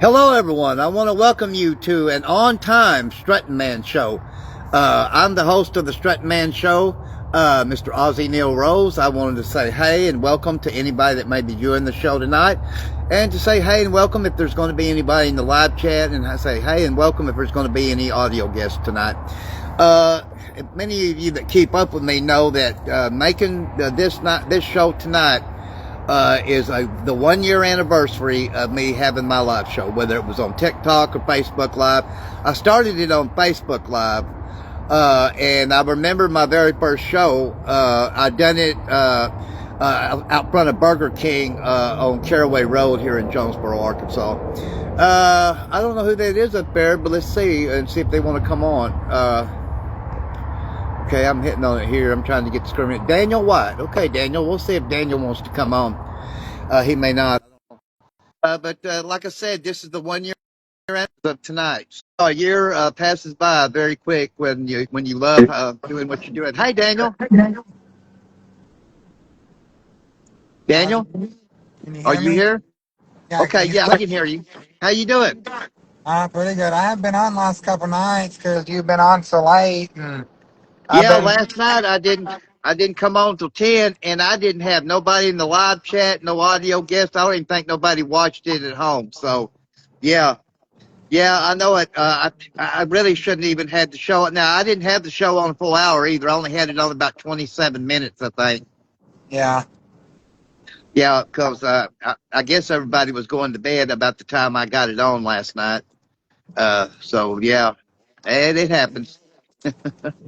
Hello, everyone. I want to welcome you to an on-time Strutting Man show. I'm the host of the Strutting Man show, Mr. Ozzy Neil Rose. I wanted to say hey and welcome to anybody that may be viewing the show tonight, and to say hey and welcome if there's going to be anybody in the live chat, and I say hey and welcome if there's going to be any audio guests tonight. Many of you that keep up with me know that making this show tonight is the 1 year anniversary of me having my live show, whether it was on TikTok or Facebook Live. I started it on Facebook Live, and I remember my very first show. I done it out front of Burger King on Caraway Road here in Jonesboro, Arkansas. I don't know who that is up there, but let's see and see if they want to come on. Okay, I'm hitting on it here. I'm trying to get the screen. Daniel White. Okay, Daniel. We'll see if Daniel wants to come on. He may not. But like I said, this is the 1 year of tonight. So a year passes by very quick when you love doing what you're doing. Hey, Daniel. Daniel, Can you are hear you me? here? Yeah, Okay, can you yeah, I can hear you. How you doing? pretty good. I haven't been on last couple nights because you've been on so late, and I've Yeah, been. last night I didn't come on till 10, and I didn't have nobody in the live chat, no audio guests. I don't even think nobody watched it at home. So, yeah. Yeah, I know it. I really shouldn't even had the show. Now, I didn't have the show on a full hour either. I only had it on about 27 minutes, I think. Yeah, Yeah, because I guess everybody was going to bed about the time I got it on last night. So, yeah, and it happens.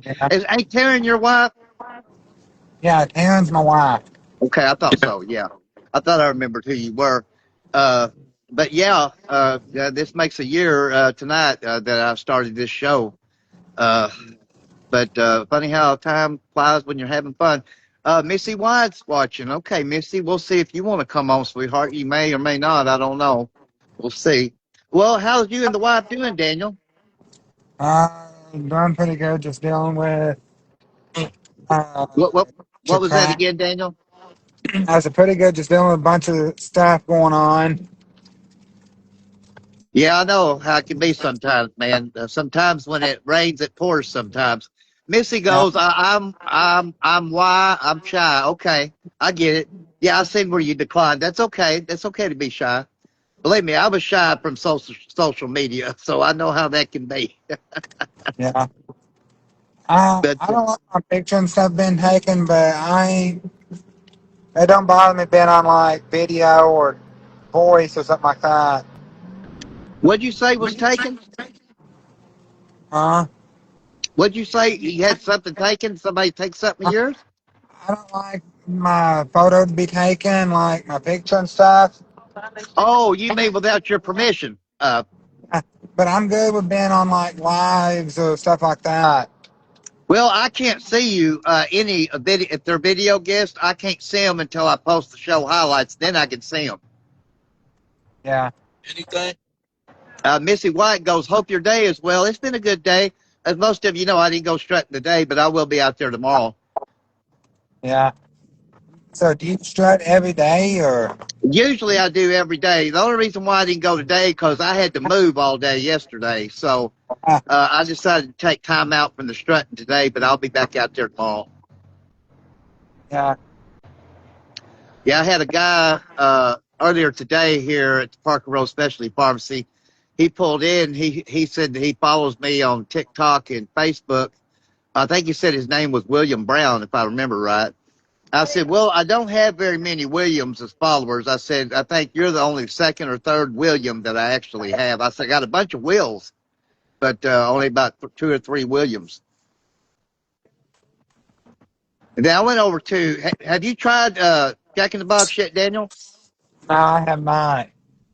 yeah, Ain't Taryn your wife? yeah. Taryn's my wife. Okay, I thought so. Yeah, I thought I remembered who you were. Uh, but yeah, this makes a year tonight that I started this show. Uh, But funny how time flies when you're having fun. Missy White's watching. Okay, Missy, we'll see if you want to come on, sweetheart. You may or may not. I don't know. We'll see. Well, how's you and the wife doing, Daniel? Doing pretty good. Just dealing with uh, What what your what was that crap. again, Daniel? I said pretty good. Just dealing with a bunch of stuff going on. Yeah, I know how it can be sometimes, man. Sometimes when it rains, it pours. Sometimes. Missy Yeah, goes, I'm shy. Okay, I get it. Yeah, I seen where you declined. That's okay. That's okay to be shy. Believe me, I was shy from social media, so I know how that can be. yeah. But I don't like my picture and stuff being taken, but I ain't. It don't bother me being on like video or voice or something like that. what'd you say was taken? Huh? What'd you say you had something taken? Somebody take something of yours? I don't like my photo to be taken, like my picture and stuff. Oh, you mean without your permission? But I'm good with being on like lives or stuff like that. Well, I can't see you any video if they're video guests. I can't see them until I post the show highlights. Then I can see them. Yeah, Missy White goes, "Hope your day is well." It's been a good day. As most of you know, I didn't go strutting today, but I will be out there tomorrow. yeah. So do you strut every day or? Usually I do every day. The only reason why I didn't go today because I had to move all day yesterday. So Uh, I decided to take time out from the strutting today, but I'll be back out there tomorrow. yeah, Yeah, I had a guy earlier today here at the Parker Road Specialty Pharmacy. He pulled in. He said that he follows me on TikTok and Facebook. I think he said his name was William Brown, if I remember right. I said, well, I don't have very many Williams as followers. I said, I think you're the only second or third William that I actually have. I said, I got a bunch of Wills, but only about two or three Williams. And then I went over to, have you tried Jack in the Box yet, Daniel? no, I have not.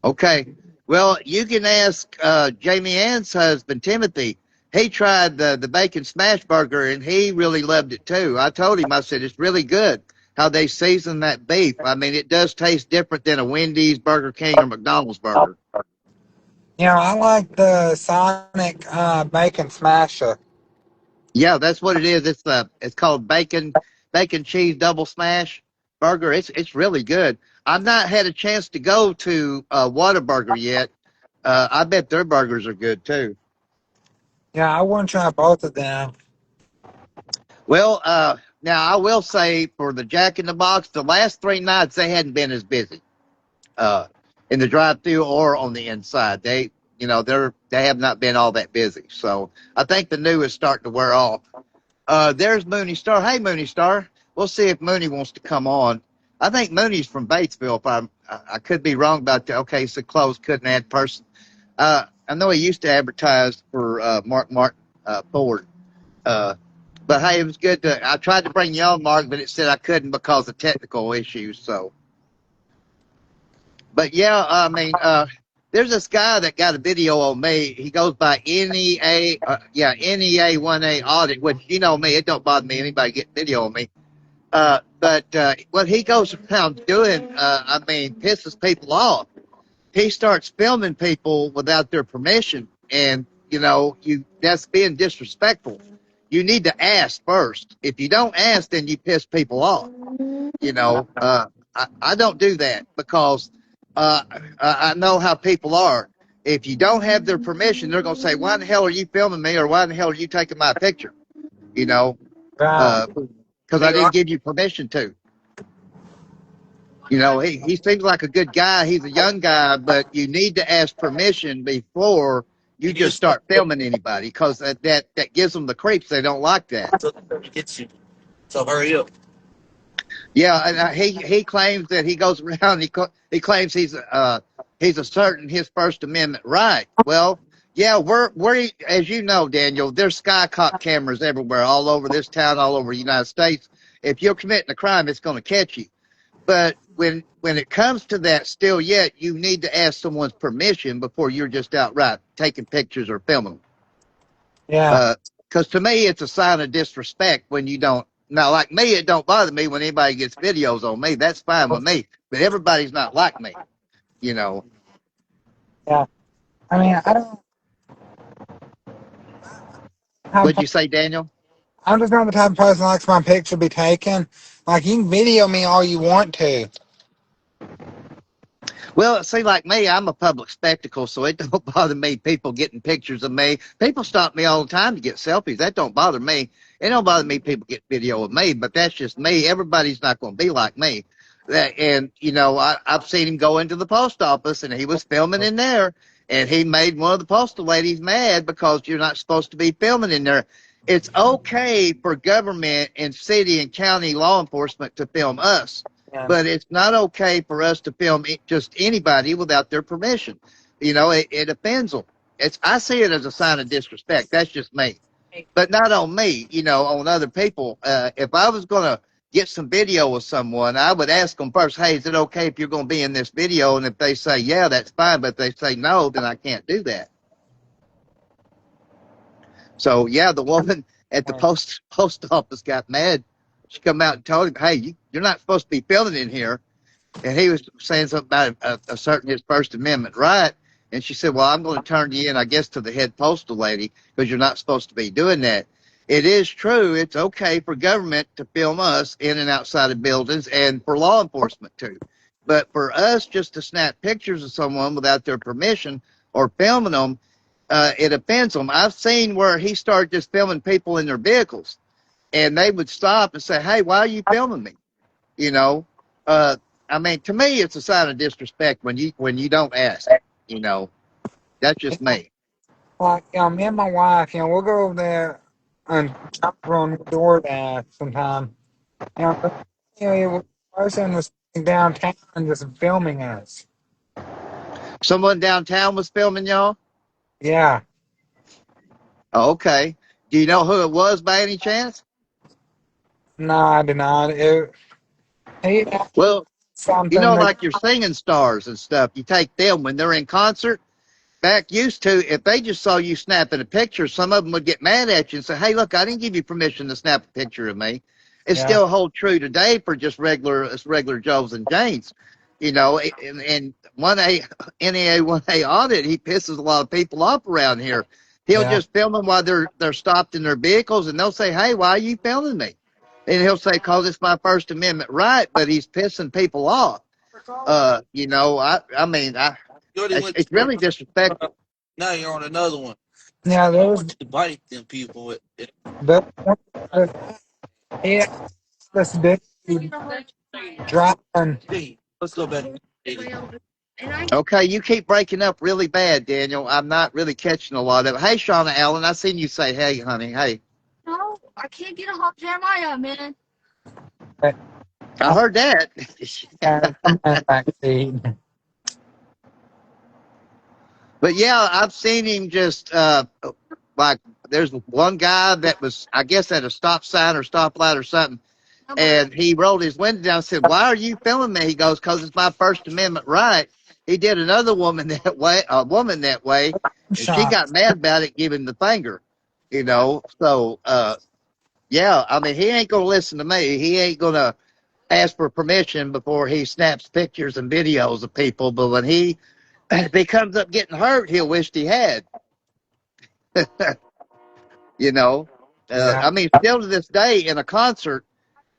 Okay. Well, you can ask Jamie Ann's husband, Timothy. He tried the bacon smash burger and he really loved it too. I told him, I said, it's really good how they season that beef. I mean, it does taste different than a Wendy's, Burger King, or McDonald's burger. Yeah, I like the Sonic bacon smasher. Yeah, that's what it is. It's called bacon cheese double smash burger. It's really good. I've not had a chance to go to Whataburger yet. I bet their burgers are good too. Yeah, I want to try both of them. Well, now I will say for the Jack in the Box, the last 3 nights they hadn't been as busy uh, in the drive-through or on the inside. They have not been all that busy. So I think the new is starting to wear off. There's Mooney Star. Hey, Mooney Star. We'll see if Mooney wants to come on. I think Mooney's from Batesville. If I could be wrong about that. Okay, so close couldn't add person. I know he used to advertise for Mark Ford. Uh, but hey, it was good to. I tried to bring you on, Mark, but it said I couldn't because of technical issues. So, but yeah, I mean, there's this guy that got a video on me. He goes by NEA, NEA 1A audit, which you know me, it don't bother me anybody get video on me. But what he goes around doing, I mean, pisses people off. He starts filming people without their permission, and that's being disrespectful. You need to ask first. If you don't ask, then you piss people off. I don't do that because I know how people are. If you don't have their permission, they're going to say, "Why in the hell are you filming me?" or "Why in the hell are you taking my picture?" You know, Right. because I didn't give you permission to. He seems like a good guy. He's a young guy, but you need to ask permission before you just start filming anybody because that gives them the creeps. They don't like that. So hurry up. Yeah, and he claims that he goes around. He claims he's asserting his First Amendment right. Well, yeah, we're as you know, Daniel. There's skycop cameras everywhere, all over this town, all over the United States. If you're committing a crime, it's going to catch you. But when it comes to that, still yet, you need to ask someone's permission before you're just outright taking pictures or filming them. Yeah. Because to me, it's a sign of disrespect when you don't. Now, like me, it don't bother me when anybody gets videos on me. That's fine with me. But everybody's not like me, you know. Yeah. I mean, I don't. What'd you say, Daniel? I'm just not the type of person that likes my picture to be taken. Like, you can video me all you want to. Well, see, like me, I'm a public spectacle, so it don't bother me people getting pictures of me. People stop me all the time to get selfies. That don't bother me. It don't bother me people get video of me, but that's just me. Everybody's not going to be like me. I've seen him go into the post office, and he was filming in there, and he made one of the postal ladies mad because you're not supposed to be filming in there. It's okay for government and city and county law enforcement to film us. Yeah. But it's not okay for us to film just anybody without their permission. It offends them. I see it as a sign of disrespect. That's just me. But not on me, on other people. If I was going to get some video of someone, I would ask them first, hey, is it okay if you're going to be in this video? And if they say, yeah, that's fine. But if they say no, then I can't do that. So, yeah, the woman at the post office got mad. She come out and told him, hey, you're not supposed to be filming in here. And he was saying something about asserting his First Amendment right. And she said, well, I'm going to turn you in, I guess, to the head postal lady because you're not supposed to be doing that. It is true. It's okay for government to film us in and outside of buildings and for law enforcement too. But for us just to snap pictures of someone without their permission or filming them, it offends them. I've seen where he started just filming people in their vehicles and they would stop and say, hey, why are you filming me? I mean, to me, it's a sign of disrespect when you don't ask. That's just me. Like, me and my wife, we'll go over there and jump on DoorDash sometime. The person was sitting downtown and just filming us. Someone downtown was filming y'all? Yeah. Oh, okay. Do you know who it was by any chance? No, I did not. He Well, something that, like your singing stars and stuff, you take them when they're in concert. Back used to, if they just saw you snapping a picture, some of them would get mad at you and say, hey, look, I didn't give you permission to snap a picture of me. It yeah. still holds true today for just regular Joes and Janes. And NEA 1A audit, he pisses a lot of people off around here. He'll just film them while they're stopped in their vehicles, and they'll say, hey, why are you filming me? And he'll say, cause it's my First Amendment right, but he's pissing people off. You already went It's to really disrespectful. now you're on another one. Yeah, I those want you to bite them people with it. the he had this big driving. Hey, let's go back. Okay, you keep breaking up really bad, Daniel. I'm not really catching a lot of it. Hey, Shauna Allen, I seen you say, hey, honey, hey. No, I can't get a hot Jeremiah, man. I heard that. And I'm in the back seat. But yeah, I've seen him just like there's one guy that was, I guess, at a stop sign or stoplight or something, and he rolled his window down and said, "Why are you filming me?" He goes, "Because it's my First Amendment right." He did another woman that way, and she Shot. got mad about it, giving the finger, you know. So yeah, I mean, he ain't gonna listen to me. He ain't gonna ask for permission before he snaps pictures and videos of people. But when if he comes up getting hurt, he'll wish he had. You know, Yeah. I mean, still to this day in a concert,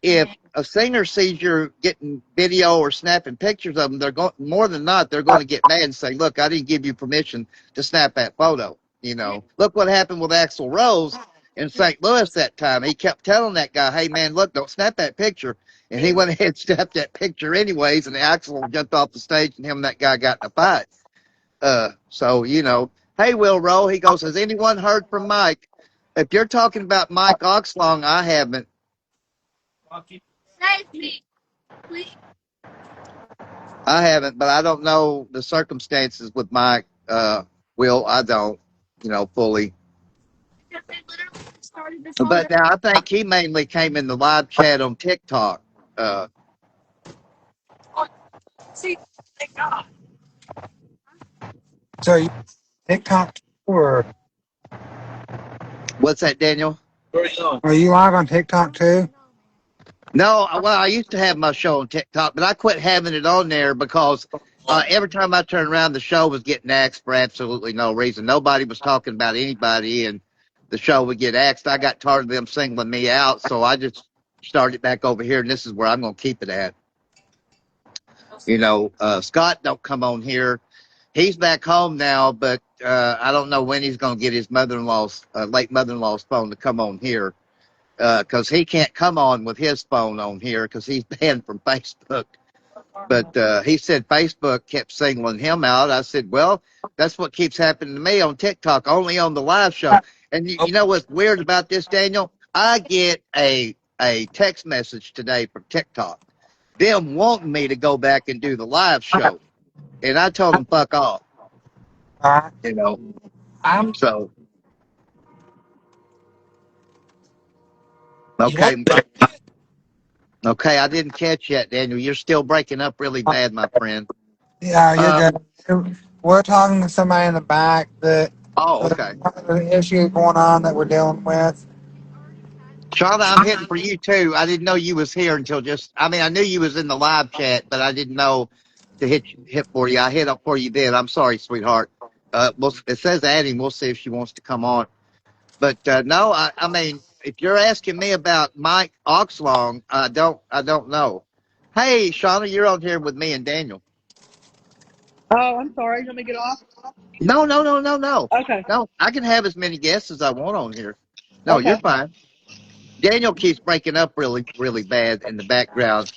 if a singer sees you're getting video or snapping pictures of them, they're going more than not they're going to get mad and say, "Look, I didn't give you permission to snap that photo." You know, look what happened with Axl Rose in St. Louis that time. He kept telling that guy, "Hey, man, look, don't snap that picture," and he went ahead and snapped that picture anyways. And Axl jumped off the stage, and him and that guy got in a fight. So you know, hey, Will Rowe, he goes, "Has anyone heard from Mike?" If you're talking about Mike Oxlong, I haven't. Save me, please. I haven't, but I don't know the circumstances with Mike. Will, I don't, fully. Because they literally started this on But now I think he mainly came in the live chat on TikTok. Uh, See, thank God. So you TikTok or what's that, Daniel? Where are you going? are you live on TikTok too? No, well, I used to have my show on TikTok, but I quit having it on there because every time I turned around, the show was getting axed for absolutely no reason. Nobody was talking about anybody, and the show would get axed. I got tired of them singling me out, so I just started back over here, and this is where I'm going to keep it at. Scott don't come on here. He's back home now, but I don't know when he's going to get his mother-in-law's late mother-in-law's phone to come on here because he can't come on with his phone on here because he's banned from Facebook. But he said Facebook kept singling him out. I said, well, that's what keeps happening to me on TikTok, only on the live show. And you know what's weird about this, Daniel? I get a text message today from TikTok, them wanting me to go back and do the live show. And I told them, fuck off, Uh, you know. I'm So, what? okay. Okay, I didn't catch yet, Daniel. You're still breaking up really bad, my friend. Yeah, you're Uh, good. We're talking to somebody in the back that okay. the issue going on that we're dealing with. Shauna, I'm hitting for you too. I didn't know you was here until I knew you was in the live chat, but I didn't know to hit for you. I hit up for you then. I'm sorry, sweetheart. It says adding. We'll see if she wants to come on. But no, I mean, if you're asking me about Mike Oxlong, I don't know. Hey, Shauna, you're on here with me and Daniel. Oh, I'm sorry. You want me to get off? No, no, no, no, no, Okay. no. I can have as many guests as I want on here. No, you're Okay. fine. Daniel keeps breaking up really, really bad in the background,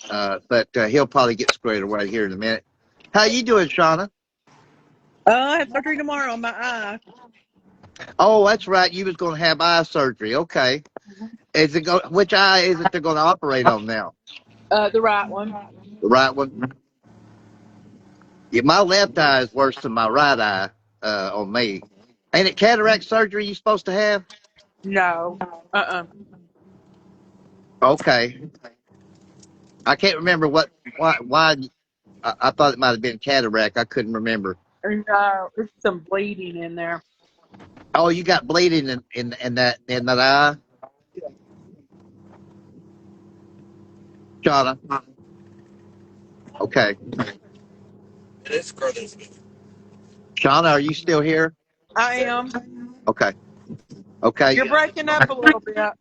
but he'll probably get squared away here in a minute. How you doing, Shauna? I have surgery tomorrow on my eye. Oh, that's right. You was going to have eye surgery. Okay. Which eye is it they're going to operate on now? The right one. The right one? Yeah, my left eye is worse than my right eye on me. Ain't it cataract surgery you supposed to have? No. Okay. I can't remember why I thought it might have been cataract. I couldn't remember. No, there's some bleeding in there. Oh, you got bleeding in that eye, Shauna. Okay, This girl is Shauna, are you still here? I am. Okay, okay. You're breaking up a little bit. A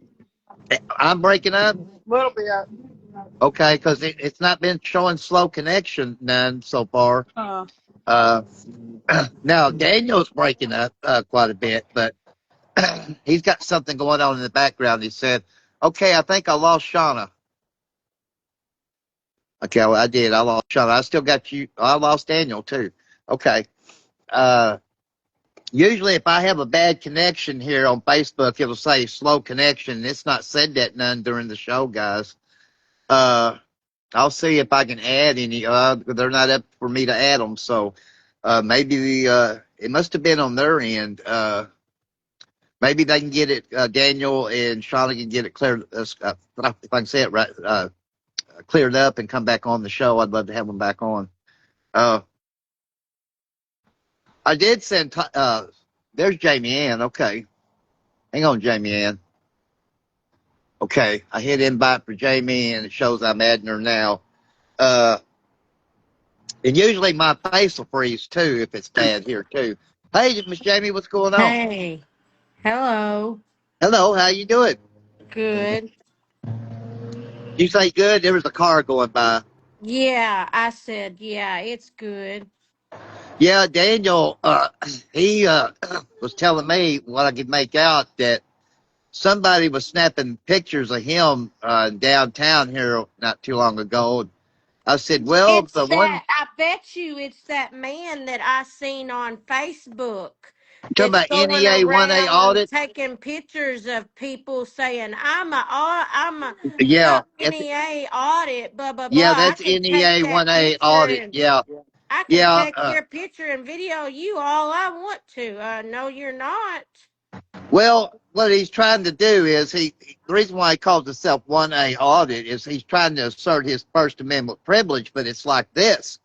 I'm breaking up. little bit. Okay, because it's not been showing slow connection none so far. Uh, Uh, Now Daniel's breaking up quite a bit, but he's got something going on in the background. He said, "Okay, I think I lost Shauna." Okay, well, I did. I lost Shauna. I still got you. I lost Daniel too. Okay. Uh, Usually, if I have a bad connection here on Facebook, it'll say slow connection. It's not said that none during the show, guys. Uh, I'll see if I can add any. They're not up for me to add them, so maybe it must have been on their end. Maybe they can get it. Daniel and Shauna can get it cleared. If I can say it right, cleared up and come back on the show. I'd love to have them back on. Uh, I did send. There's Jamie Ann. Okay, hang on, Jamie Ann. Okay, I hit invite for Jamie, and it shows I'm adding her now. Uh, and usually my face will freeze too if it's bad here too. Hey, Miss Jamie, what's going on? Hey, hello. Hello, how you doing? Good. You say good? There was a car going by. Yeah, I said, yeah, it's good. Yeah, Daniel, he was telling me what I could make out that somebody was snapping pictures of him downtown here not too long ago. I said, well, It's the one that, I bet you it's that man that I seen on Facebook talking that's about going NEA 1A around audit. taking pictures of people saying, I'm a Yeah, NEA audit, blah, blah, blah. yeah, I that's can take NEA that 1A picture audit. and Yeah, I can yeah. take your picture and video you all I want to. No, you're not. Well, what he's trying to do is the reason why he calls himself 1A audit is he's trying to assert his First Amendment privilege, but it's like this.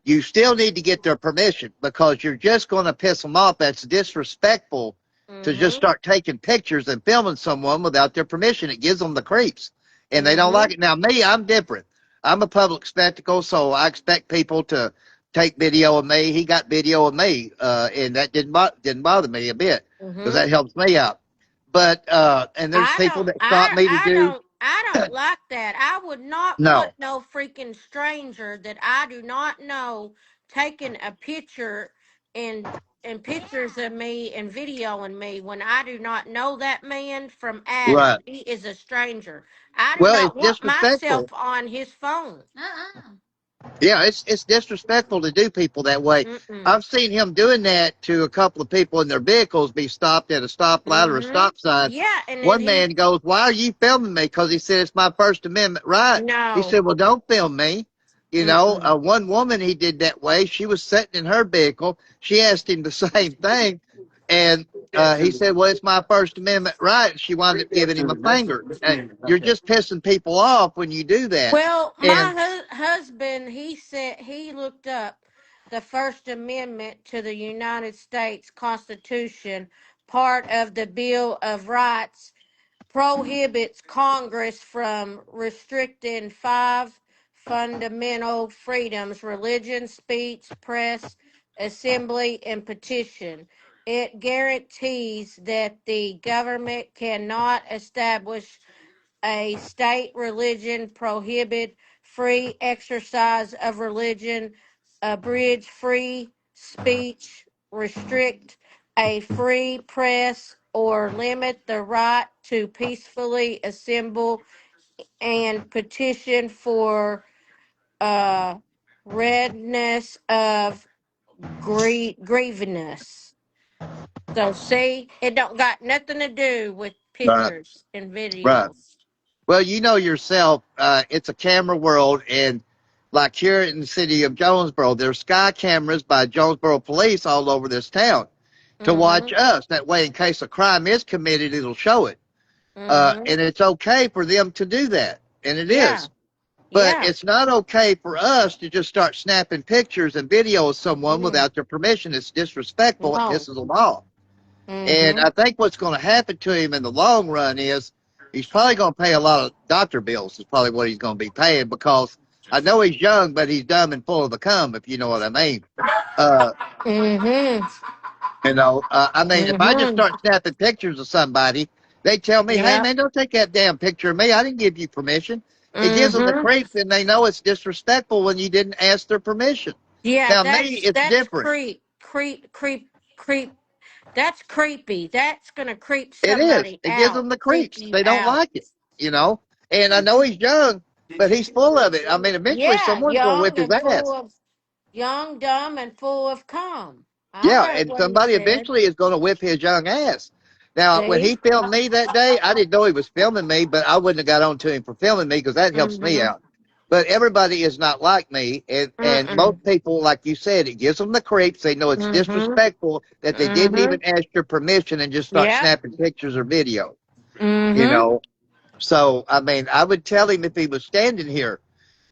You still need to get their permission because you're just going to piss them off. That's disrespectful to just Mm-hmm. start taking pictures and filming someone without their permission. It gives them the creeps, and they don't Mm-hmm. like it. Now, me, I'm different. I'm a public spectacle, so I expect people to take video of me. He got video of me, and that didn't bother me a bit because Mm-hmm. that helps me out. But and there's people that stop me to do I don't like that. I would not want no, no freaking stranger that I do not know taking a picture and pictures of me and videoing me when I do not know that man from Adam. right? He is a stranger. I do Well, it's not want myself disrespectful. on his phone. Uh-uh. Yeah, it's disrespectful to do people that way. Mm-mm. I've seen him doing that to a couple of people in their vehicles be stopped at a stoplight or a Mm-hmm. stop sign. Yeah, and then One man goes, "Why are you filming me?" Because he said it's my First Amendment right. He no. said, "Well, don't film me." You know, Mm-mm. one woman he did that way. She was sitting in her vehicle. She asked him the same thing, and he said, "Well, it's my First Amendment right." And she wound up giving him a finger. You're just pissing people off when you do that. Well, And my husband, he said he looked up the First Amendment to the United States Constitution. Part of the Bill of Rights prohibits Congress from restricting five fundamental freedoms: religion, speech, press, assembly, and petition. It guarantees that the government cannot establish a state religion, prohibit free exercise of religion, abridge free speech, restrict a free press, or limit the right to peacefully assemble and petition for uh, redress of grievance. So see, it don't got nothing to do with right, pictures and right. videos. Well, you know yourself, it's a camera world, and like here in the city of Jonesboro, there's sky cameras by Jonesboro police all over this town to watch Mm-hmm. us. That way, in case a crime is committed, it'll show it. Mm-hmm. And it's okay for them to do that, and it Yeah. is. But Yeah. it's not okay for us to just start snapping pictures and video of someone Mm. without their permission. It's disrespectful. It No. pisses them off. And Mm-hmm. I think what's going to happen to him in the long run is he's probably going to pay a lot of doctor bills, is probably what he's going to be paying because I know he's young, but he's dumb and full of the cum, if you know what I mean. Uh, Mm-hmm. I mean, if I just Mm-hmm. start snapping pictures of somebody, they tell me, hey, Yeah. man, don't take that damn picture of me. I didn't give you permission. It gives them the Mm-hmm. creeps, and they know it's disrespectful when you didn't ask their permission. Yeah, Now, me, it's that's different. creep creep. That's creepy. That's gonna creep It is. somebody It gives out. them the Creep creeps. you They don't out. like it, you know. And I know he's young, but he's full of it. I mean, eventually Yeah, someone's going to whip his ass. young, dumb, and full of cum. I Yeah, heard and what he somebody said. eventually is going to whip his young ass. Now, when See? he filmed me that day, I didn't know he was filming me, but I wouldn't have got on to him for filming me because that helps me Mm-hmm. out. But everybody is not like me, and Mm-mm. most people, like you said, it gives them the creeps. They know it's Mm-hmm. disrespectful that they didn't Mm-hmm. even ask your permission and just start Yep. snapping pictures or video. You Mm-hmm. know, so I mean, I would tell him if he was standing here,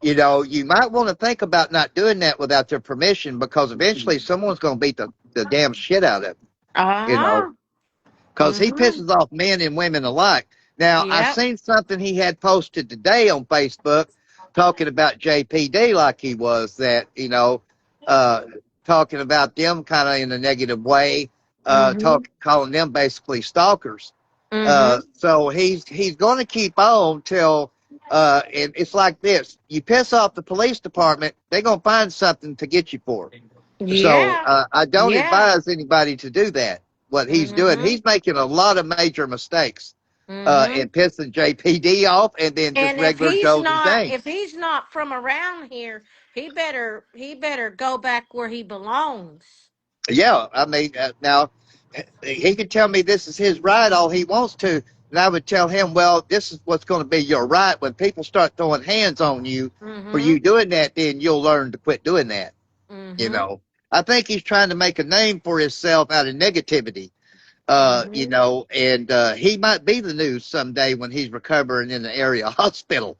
you might want to think about not doing that without their permission because eventually someone's going to beat the damn shit out of him. You know, Uh-huh. because he Mm-hmm. pisses off men and women alike. Now, I Yep. seen something he had posted today on Facebook talking about JPD like he was that, uh, talking about them kind of in a negative way, Mm-hmm. calling them basically stalkers. Mm-hmm. So he's going to keep on till, and it's like this: you piss off the police department, they're going to find something to get you for. So Yeah. I don't Yeah. advise anybody to do that. What he's doing, Mm-hmm. he's making a lot of major mistakes, Mm-hmm. and pissing JPD off, and then just And if regular he's Joes and not Janes. if he's not from around here, he better go back where he belongs. Yeah, I mean, now he can tell me this is his right all he wants to, and I would tell him, well, this is what's going to be your right. When people start throwing hands on you for Mm-hmm. you doing that, then you'll learn to quit doing that. You Mm-hmm. know, I think he's trying to make a name for himself out of negativity. Mm-hmm. And he might be the news someday when he's recovering in the area hospital.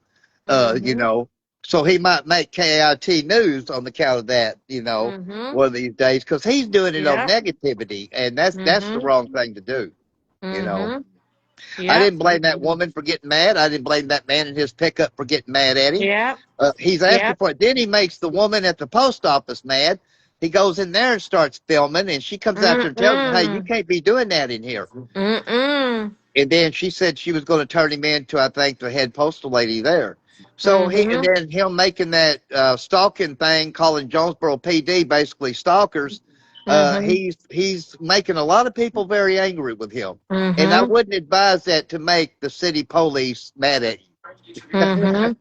Uh, you Mm-hmm. know, so he might make KIT news on the count of that. Mm-hmm. One of these days because he's doing it on Yep. negativity, and that's the Mm-hmm. wrong thing to do. You know, Mm-hmm. I Yep. didn't blame that woman for getting mad. I didn't blame that man in his pickup for getting mad at him. Yep. He's asking Yep. for it. Then he makes the woman at the post office mad. He goes in there and starts filming, and she comes out there and tells him, "Hey, you Mm-mm. can't be doing that in here." Mm-mm. And then she said she was going to turn him in to, I think, the head postal lady there. So and Mm-hmm. then him making that stalking thing, calling Jonesboro PD basically stalkers. Mm-hmm. He's making a lot of people very angry with him, and I Mm-hmm. wouldn't advise that to make the city police mad at you. Mm-hmm.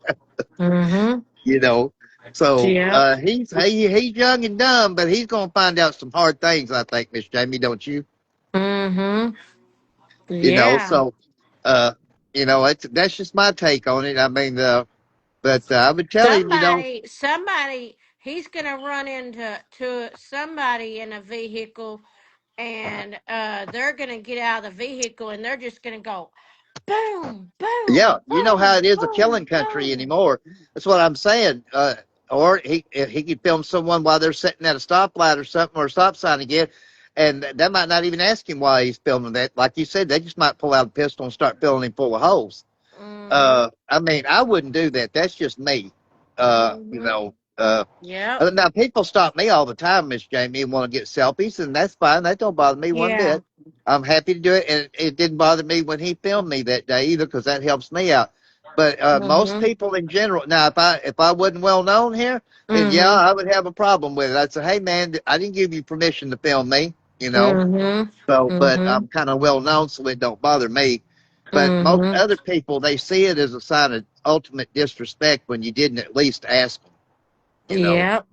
Mm-hmm. you know. So Yep. he's young and dumb, but he's going to find out some hard things. I think, Miss Jamie, don't you? Mm-hmm. You know, Yeah. so uh, that's just my take on it. I mean, but I would tell him, Somebody, he's gonna run into somebody in a vehicle, and they're gonna get out of the vehicle, and they're just gonna go boom, yeah, boom, you know how it boom, is a killing boom, country boom. anymore. That's what I'm saying. Or he could film someone while they're sitting at a stoplight or something or a stop sign again, and that might not even ask him why he's filming that. Like you said, they just might pull out a pistol and start filling him full of holes. Mm-hmm. I mean, I wouldn't do that. That's just me. Uh, you Mm-hmm. know, uh, Yep. now people stop me all the time, Miss Jamie, and want to get selfies, and that's fine. That don't bother me one Yeah. bit. I'm happy to do it, and it didn't bother me when he filmed me that day either, because that helps me out. But most Mm-hmm. people in general, now if I wasn't well known here, then yeah, Mm-hmm. I would have a problem with it. I'd say, hey man, I didn't give you permission to film me, you know. Mm-hmm. So, but Mm-hmm. I'm kind of well known, so it don't bother me. But most Mm-hmm. other people, they see it as a sign of ultimate disrespect when you didn't at least ask them, you know. Yep.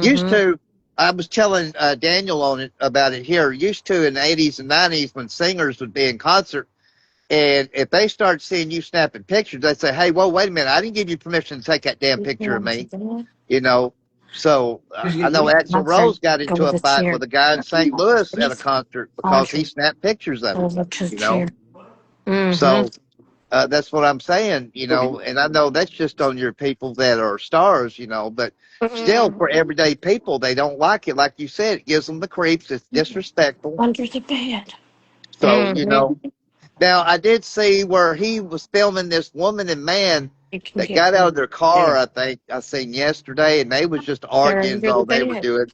Used Mm-hmm. to, I was telling Daniel on it about it here. Used to in the 80s and 90s when singers would be in concert, and if they start seeing you snapping pictures, they'd say, "Hey, whoa, wait a minute! I didn't give you permission to take that damn picture of me," you know. So I know Axl Rose got into a fight with a guy in St. Louis at a concert because he snapped pictures of him, you know. Mm-hmm. So that's what I'm saying, and I know that's just on your people that are stars, but still for Mm-hmm. everyday people, they don't like it. Like you said, it gives them the creeps. It's disrespectful. Under the bed. So, Mm-hmm. now I did see where he was filming this woman and man You can that get got out of their car, there. I think I seen yesterday, and they was just They're arguing under the all they were bed. doing.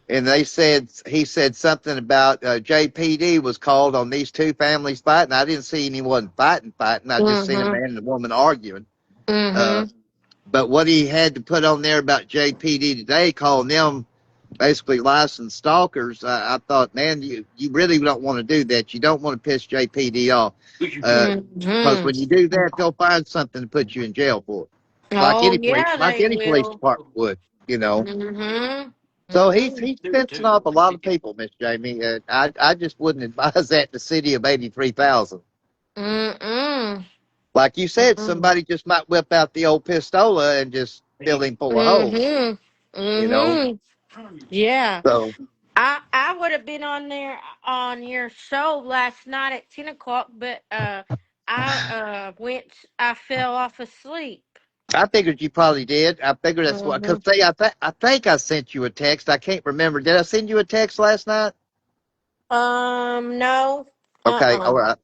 And he said something about JPD was called on these two families fighting. I didn't see anyone fighting. I just seen a Mm-hmm. man and a woman arguing. Uh, Mm-hmm. but what he had to put on there about JPD today, calling them basically licensed stalkers, I thought, man, you really don't want to do that. You don't want to piss JPD off. Because Mm-hmm. when you do that, they'll find something to put you in jail for. Oh, yeah, Like they any police will. department would, you know. Mm-hmm. So Mm-hmm. he's fencing off a lot of people, Miss Jamie. I just wouldn't advise that in the city of 83,000. Mm-mm. Like you said, Mm-mm. somebody just might whip out the old pistola and just fill him full of holes, Mm-hmm. you know. Mm-hmm. Yeah. So I would have been on there on your show last night at 10 o'clock, but I fell off asleep. I figured you probably did. I figured that's what. Mm-hmm. Because I think I sent you a text. I can't remember. Did I send you a text last night? No. Okay, all Uh-uh. right.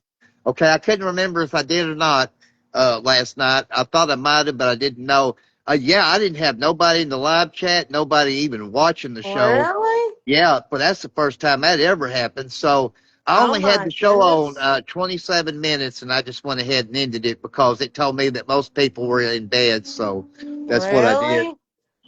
Okay, I couldn't remember if I did or not last night. I thought I might have, but I didn't know. Yeah, I didn't have nobody in the live chat, nobody even watching the show. Really? Yeah, but that's the first time that ever happened. So I Oh only had my the show on goodness. 27 minutes, and I just went ahead and ended it because it told me that most people were in bed. So that's what I did. Really?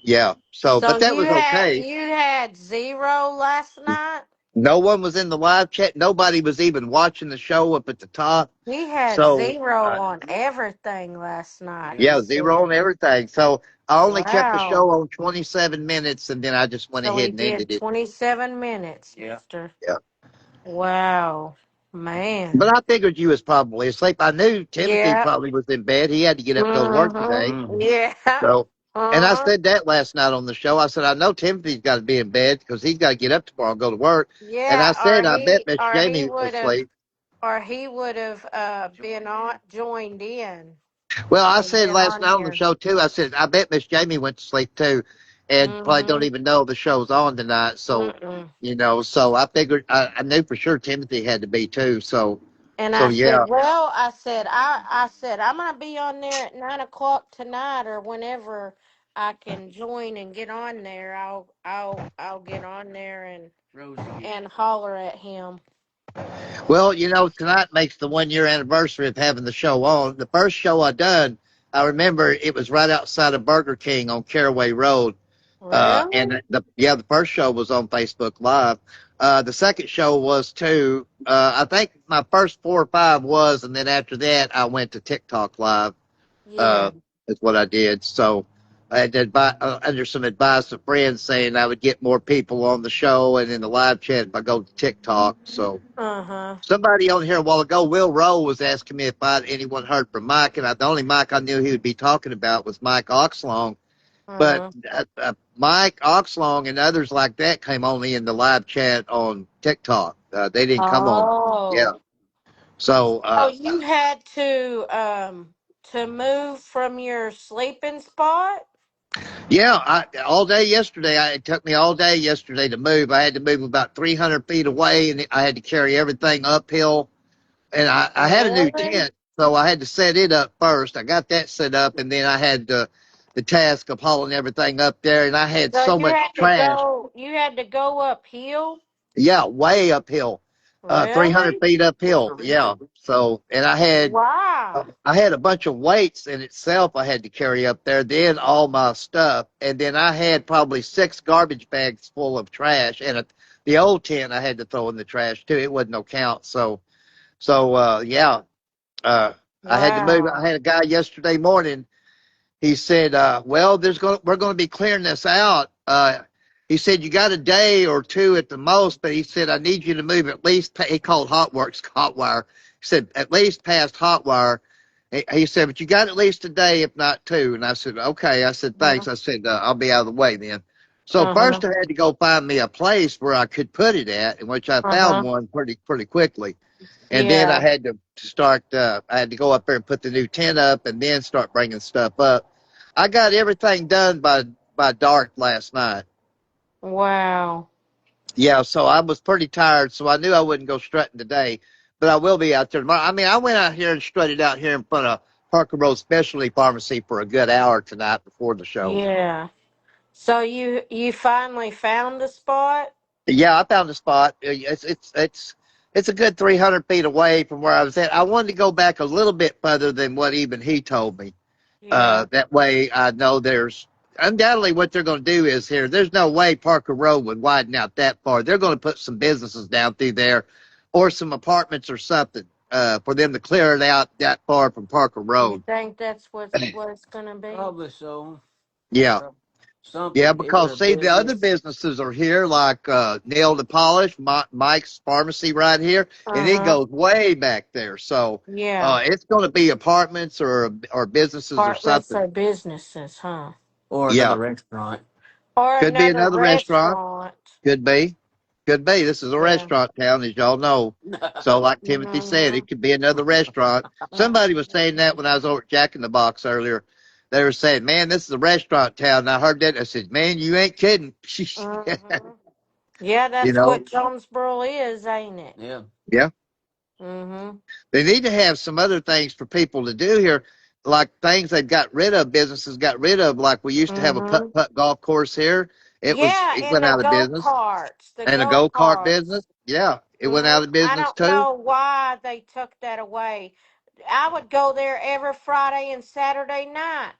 Yeah. So, So but that was okay. you had zero last night? No one was in the live chat. Nobody was even watching the show up at the top. He had So, zero on everything last night, he yeah, zero said. on everything. So I only kept the show Wow. on 27 minutes, and then I just went So ahead he and did ended it. 27 minutes, Yeah. mister. Yeah. Wow. But Man. I figured you was probably asleep. I knew Timothy Yeah. probably was in bed. He had to get up and go to work today. Mm-hmm. Yeah. So, and I Uh-huh. said that last night on the show. I said, I know Timothy's got to be in bed because he's got to get up tomorrow and go to work. And I Yeah, said, I bet Miss Jamie was asleep. or he would have been on joined in Well, I and said been last on night on the here. show too. I said I bet Miss Jamie went to sleep too, and probably don't Mm-hmm. even know the show's on tonight. So, Mm-mm. so I figured I knew for sure Timothy had to be too. So, And so I yeah. said, well, I said I'm gonna be on there at 9 o'clock tonight or whenever I can join and get on there. I'll get on there and holler at him. Well, tonight makes the 1 year anniversary of having the show on. The first show I done, I remember it was right outside of Burger King on Caraway Road. Really? And the first show was on Facebook Live. The second show was too. I think my first 4 or 5 was, and then after that, I went to TikTok Live. Yeah. Is what I did. So I had to under some advice of friends saying I would get more people on the show and in the live chat if I go to TikTok. So Uh-huh. somebody on here a while ago, Will Rowe, was asking me if anyone heard from Mike, and the only Mike I knew he would be talking about was Mike Oxlong. But Uh-huh. Mike Oxlong and others like that came only in the live chat on TikTok. They didn't come on. Yeah. Oh. So So you had to move from your sleeping spot? yeah, all day yesterday. It took me all day yesterday to move. I had to move about 300 feet away, and I had to carry everything uphill. And I had a new Really? tent, so I had to set it up first. I got that set up, and then I had the task of hauling everything up there. And I had So so much trash. you had to go uphill? Yeah, way uphill, 300 Really? feet uphill. Yeah. So, and Wow. I had a bunch of weights in itself I had to carry up there, then all my stuff. And then I had probably 6 garbage bags full of trash. And the old tent I had to throw in the trash too. It wasn't no count. Yeah, I had to move. Wow. I had a guy yesterday morning. He said, well, we're going to be clearing this out. He said, you got a day or two at the most, but he said, I need you to move at least, he called Hotworks hot wire. He said, at least past hot wire. He said, but you got at least a day, if not two. And I said, okay. I said, thanks. Uh-huh. I said, I'll be out of the way then. So Uh-huh. first I had to go find me a place where I could put it at, in which I found Uh-huh. one pretty quickly. And then I Yeah. had to start, I had to go up there and put the new tent up and then start bringing stuff up. I got everything done by dark last night. Wow. Yeah, so I was pretty tired, so I knew I wouldn't go strutting today, but I will be out there tomorrow. I mean, I went out here and strutted out here in front of Parker Road Specialty Pharmacy for a good hour tonight before the show. Yeah. So you finally found the spot? Yeah, I found a spot. It's a good 300 feet away from where I was at. I wanted to go back a little bit further than what even he told me. Yeah. That way I know there's undoubtedly what they're going to do is here. There's no way Parker Road would widen out that far. They're going to put some businesses down through there, or some apartments or something, for them to clear it out that far from Parker You Road. think that's what it's gonna be? Probably so. Yeah. Uh, Yeah, Something, either because a see, the other business businesses are here, like Nail to Polish, Mike's Pharmacy right here, and Uh it huh. goes way back there. So Yeah. it's going to be apartments or businesses or Apartments something. or businesses, huh? or another Yeah, restaurant. Or could be another another restaurant. restaurant. Could be. Could be. This is a Yeah. restaurant town, as y'all know. So, like Timothy said, Mm-hmm. it could be another restaurant. Somebody was saying that when I was over at Jack in the Box earlier. They were saying, man, this is a restaurant town. And I heard that. I said, man, you ain't kidding. Mm-hmm. Yeah, You that's know? what Jonesboro is, ain't it? Yeah. Yeah. Mm-hmm. They need to have some other things for people to do here, like things they've got rid of, businesses got rid of. Like we used to have a Mm-hmm. putt golf course here. Yeah, It and went the out of go business. karts, the And a go go kart karts. business. Yeah. It went out Mm-hmm. of I business don't too. know why they took that away. I would go there every Friday and Saturday night.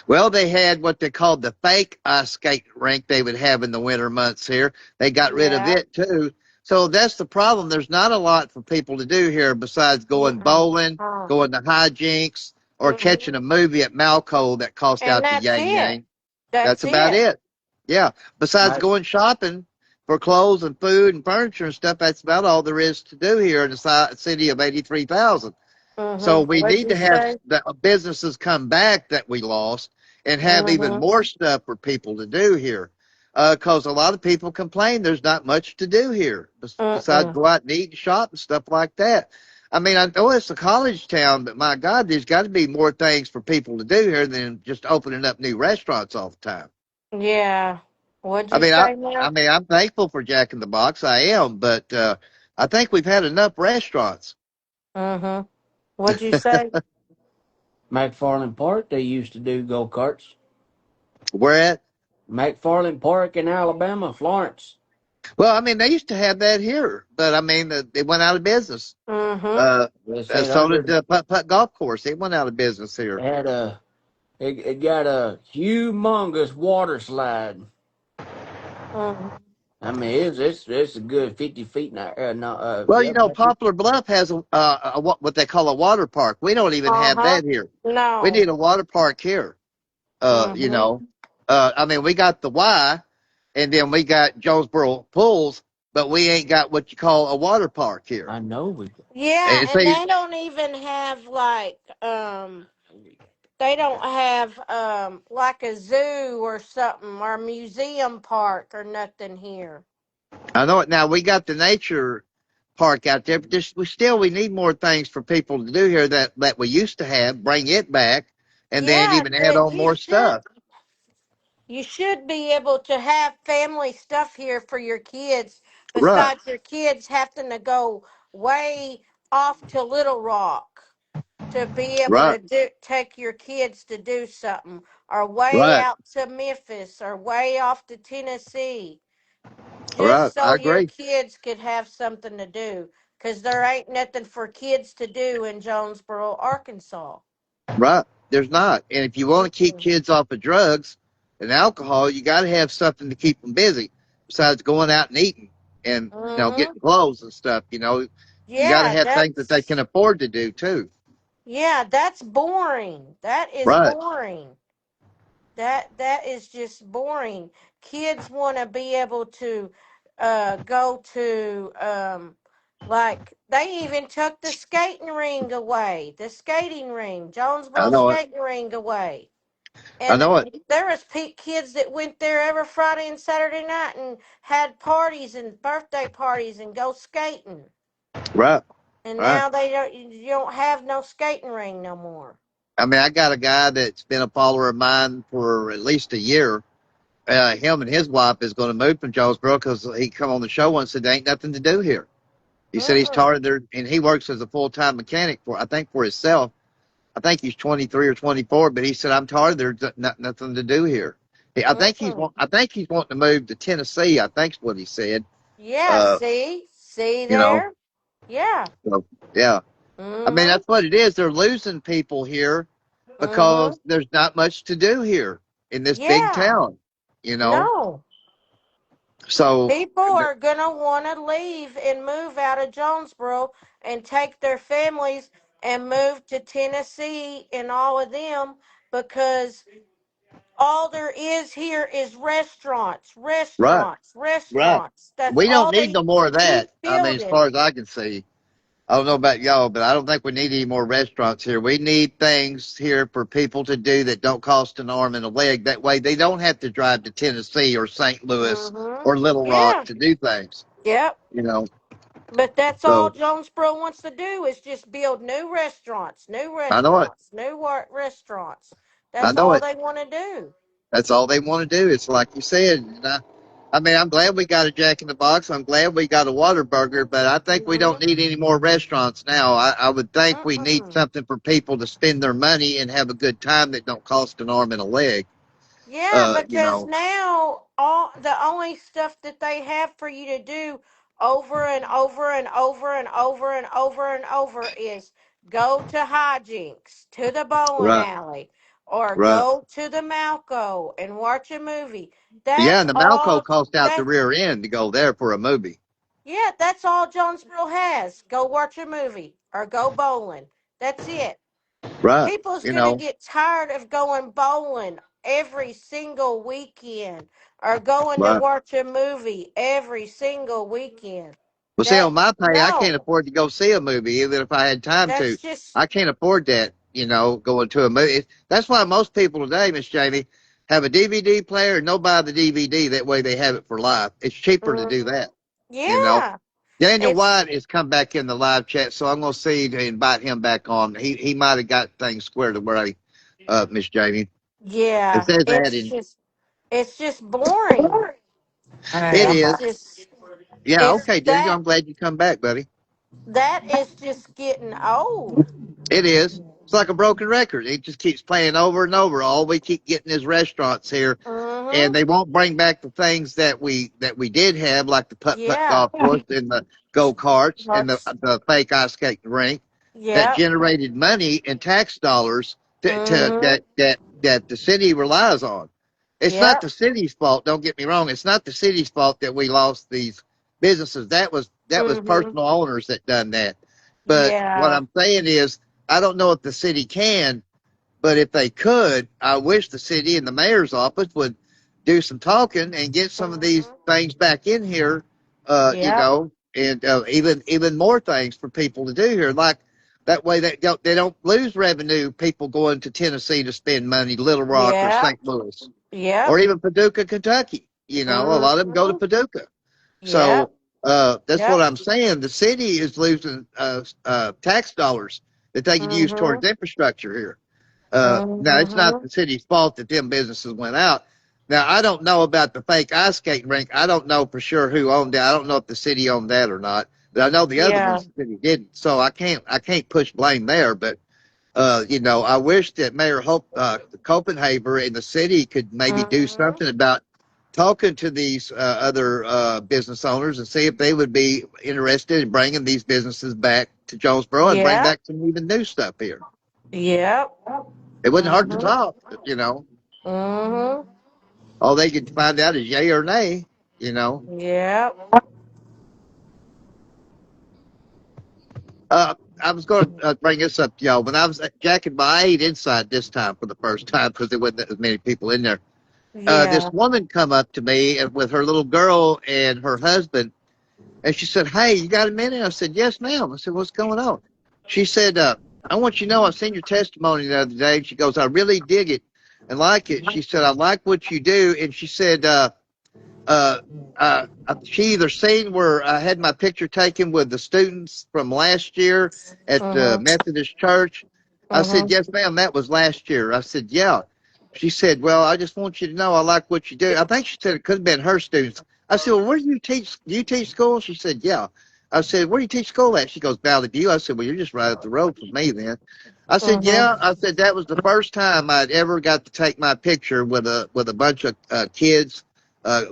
Well, they had what they called the fake ice skate rink they would have in the winter months here. They got rid of Yeah. it too. So that's the problem. There's not a lot for people to do here besides going Mm-mm. bowling, Huh. going to hijinks, or Mm-hmm. catching a movie at Malco that cost And out the that's yang it. yang. That's That's about it. it. Yeah. Besides Mac, going shopping for clothes and food and furniture and stuff, that's about all there is to do here in the city of 83,000. So Mm-hmm. we What'd need you to have say? the businesses come back that we lost and have even Mm-hmm. more stuff for people to do here. Because a lot of people complain there's not much to do here besides Mm-mm. go out and eat and shop and stuff like that. I mean, I know it's a college town, but my God, there's got to be more things for people to do here than just opening up new restaurants all the time. Yeah. What'd I you mean, say now? I'm thankful for Jack in the Box. I am, but I think we've had enough restaurants. Mm-hmm. What'd you say? McFarland Park, they used to do go karts. Where at? McFarland Park in Alabama, Florence. Well, I mean, they used to have that here, but I mean, it went out of business. Mm-hmm. Uh, They said so did under the putt golf course. It went out of business here. had a it got a humongous water slide. Mm-hmm. I mean, it's a good 50 feet now. No, Well, yeah, Poplar Bluff has what they call a water park. We don't even have Uh-huh. that here. We No. need a water park here. Uh, you Mm-hmm. know, I mean, we got the Y, and then we got Jonesboro Pools, but we ain't got what you call a water park here. I know we. Yeah, And and see, they don't even have they don't have like a zoo or something or a museum park or nothing here. I know it now. We got the nature park out there, but we need more things for people to do here that we used to have. Bring it back, and then Yeah, even add on more stuff. you should be able to have family stuff here for your kids Right, besides your kids having to go way off to Little Rock to be able right, to take your kids to do something, or way right, out to Memphis, or way off to Tennessee, right. just I so your agree. kids could have something to do. Because there ain't nothing for kids to do in Jonesboro, Arkansas. Right. There's not, and if you want to keep Mm-mm. kids off of drugs and alcohol, you got to have something to keep them busy besides going out and eating and Mm-hmm. getting clothes and stuff. You got to Yeah, have things that they can afford to do too. that's boring. That is Right. boring. That is just boring. Kids want to be able to go to like they even took the skating ring away. The skating ring, I Jonesboro know it. skating ring away. I And know it. there was kids that went there every Friday and Saturday night and had parties and birthday parties and go skating. Right. And Right. now you don't have no skating ring no more. I mean, I got a guy that's been a follower of mine for at least a year. Him and his wife is going to move from Jonesboro because he come on the show once and said there ain't nothing to do here. He said he's Mm-mm. tired there, and he works as a full time mechanic I think for himself. I think he's 23 or 24, but he said I'm tired. There's nothing to do here. Mm-mm. I think he's wanting to move to Tennessee. I think's what he said. Yeah, Uh, see you know, there? Yeah. so, yeah. I mean, Mm-hmm. that's what it is. They're losing people here Mm-hmm. because there's not much to do here. in this big Yeah. town, you know. No. So People are going to want to leave and move out of Jonesboro and take their families and move to Tennessee and all of them because all there is here is restaurants, right, restaurants, right. restaurants. That's We don't all need they no more of keep that. I mean, as building. far as I can see, I don't know about y'all, but I don't think we need any more restaurants here. We need things here for people to do that don't cost an arm and a leg. That way they don't have to drive to Tennessee or St. Louis Mm-hmm. or Little Rock Yeah. to do things, Yep. you know. But that's all So Jonesboro wants to do is just build new restaurants, I know it. restaurants. I That's know all it. they want to do. That's all they want to do. It's like you said. I mean, I'm glad we got a Jack in the Box. I'm glad we got a Waterburger, but I think we don't Mm-hmm. need any more restaurants now. I would think we need Mm-mm. something for people to spend their money and have a good time that don't cost an arm and a leg. Yeah, You because know, now all the only stuff that they have for you to do over and over and over and over and over and over is go to hijinks, to the bowling right, alley, or right. go to the Malco and watch a movie. Yeah, That's and the Malco all cost out the that rear end to go there for a movie. yeah, that's all Jonesboro has. Go watch a movie or go bowling. That's it. Right. People's You gonna know, get tired of going bowling every single weekend or going to right. watch a movie every single weekend. Well, see, That on my pay, I can't no, afford to go see a movie, even if I had time to. that's just I can't afford that, you know, going to a movie. That's why most people today, Miss Jamie, have a DVD player and don't buy the DVD. That way they have it for life. It's cheaper to do mhm. that, you know. Yeah. Daniel It's White has come back in the live chat, so I'm going to see to invite him back on. He might have got things squared away, Miss Jamie. It yeah. says that in. It's just boring. Hey, It I'm It's is. back. just Yeah, it's okay, Daniel. I'm glad you come back, buddy. that is just getting old. It is. It's like a broken record. It just keeps playing over and over. All we keep getting is restaurants here, and Mhm. they won't bring back the things that we did have, like the putt putt Yeah. golf course and the go karts and Hearts. the fake ice skating rink that Yep. generated money and tax dollars Mhm. that the city relies on. It's not Yep. the city's fault. Don't get me wrong. It's not the city's fault that we lost these businesses. That was Mhm. personal owners that done that. But what Yeah. I'm saying is, I don't know if the city can, but if they could, I wish the city and the mayor's office would do some talking and get some of these Mhm. things back in here, you Yep. know, and even more things for people to do here. Like that way they don't lose revenue. People going to Tennessee to spend money, Little Rock or Yep. St. Louis or Yep. even Paducah, Kentucky. You know, a lot of them go to Mhm. Paducah. So Yep. that's what Yep. I'm saying. The city is losing tax dollars that they could use Mhm. towards infrastructure here. Now, it's not Mhm. the city's fault that them businesses went out. Now, I don't know about the fake ice skating rink. I don't know for sure who owned that. I don't know if the city owned that or not. But I know the other Yeah. ones the city didn't. So I can't push blame there. But you know, I wish that Mayor Hope, Copenhagen and the city could maybe do Mhm. something about talking to these other business owners and see if they would be interested in bringing these businesses back to Jonesboro and bring Yep. back some even new stuff here. Yep. It wouldn't hurt to Mhm. talk, you know. Mhm. All they could find out is yay or nay, you know. Yep. I was going to bring this up to y'all. When I was jacking my aid inside this time for the first time because there wasn't as many people in there, this Yeah. woman come up to me with her little girl and her husband, and she said, "Hey, you got a minute?" I said, "Yes, ma'am." I said, "What's going on?" She said, "I want you to know I seen your testimony the other day." She goes, "I really dig it and like it." She said, "I like what you do," and she said, uh, she either seen where I had my picture taken with the students from last year at the Mhm. Methodist Church. I said, Mhm. "Yes, ma'am, that was last year." I said, "Yeah." She said, "Well, I just want you to know I like what you do." I think she said it could have been her students. I said, "Well, where do you teach? Do you teach school?" She said, "Yeah." I said, "Where do you teach school at?" She goes, "Valley View." I said, "Well, you're just right up the road from me then." I said, "Yeah." Mhm. I said, "That was the first time I'd ever got to take my picture with a bunch of kids,